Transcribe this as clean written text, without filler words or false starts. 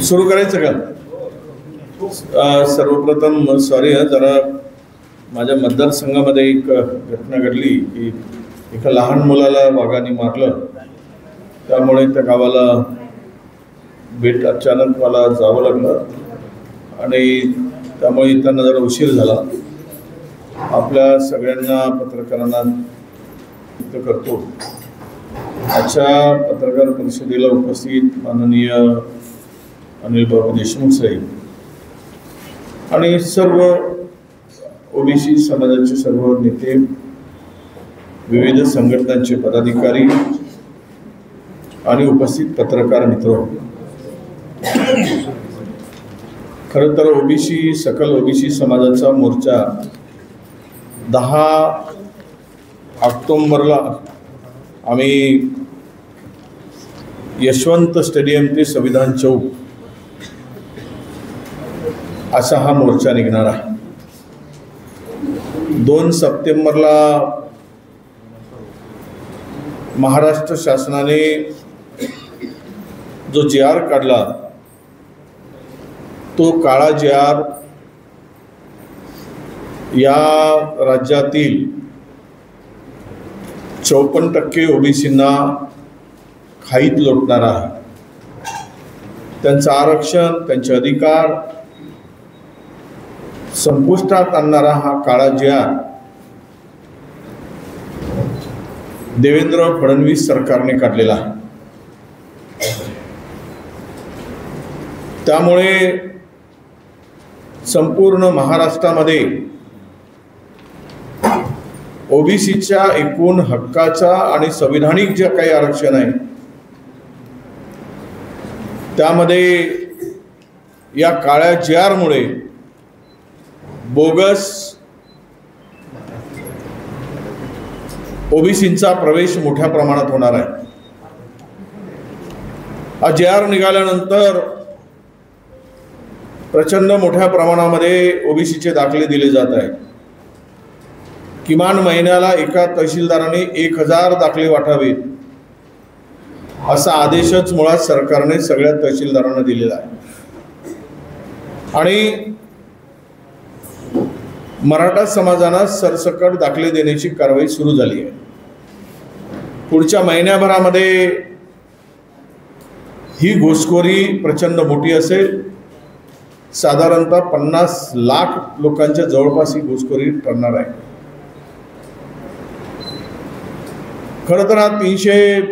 सुरू करायचं का? सर्वप्रथम सॉरी जरा माझ्या मतदारसंघामध्ये एक घटना घडली की एका लहान मुलाला वाघाने मारलं. त्यामुळे त्या गावाला भेट अचानक मला जावं लागलं आणि त्यामुळे त्यांना जरा उशीर झाला. आपल्या सगळ्यांना पत्रकारांना व्यक्त करतो. आजच्या पत्रकार परिषदेला उपस्थित माननीय अनिल बाबू देशमुख साहेब आणि सर्व ओबीसी समाजाचे सर्व नेते, विविध संघटनांचे पदाधिकारी आणि उपस्थित पत्रकार मित्र, खरं तर ओबीसी सकल ओबीसी समाजाचा मोर्चा 10 ऑक्टोबरला आम्ही यशवंत स्टेडियम ते संविधान चौक असा हा मोर्चा निघणार आहे. 2 सप्टेंबरला महाराष्ट्र शासनाने जो JR काढला तो काळा JR या राज्यातील 54% ओबीसींना खाईत लोटणारा आहे. त्यांचं आरक्षण, त्यांचे अधिकार संपुष्टात आणणारा हा काळा JR देवेंद्र फडणवीस सरकारने काढलेला आहे. त्यामुळे संपूर्ण महाराष्ट्रामध्ये ओबीसीच्या एकूण हक्काचा आणि संविधानिक जे काही आरक्षण आहे त्यामध्ये या काळ्या JR मुळे बोगस ओबीसींचा प्रवेश मोठ्या प्रमाणात होणार आहे. हा JR निघाल्यानंतर प्रचंड मोठ्या प्रमाणामध्ये ओबीसीचे दाखले दिले जात आहेत. किमान महिन्याला एका तहसीलदाराने 1000 दाखले वाटावेत असा आदेशच मुळात सरकारने सगळ्या तहसीलदारांना दिलेला आहे. आणि मराठा समाजाला सरसकट दाखले देण्याची कारवाई सुरू झाली आहे. पुढच्या महिन्याभरामध्ये ही घुसखोरी प्रचंड मोठी असेल. साधारणतः 50 लाख लोकांच्या जवळपास ही घुसखोरी ठरणार आहे. खरं तर हा 300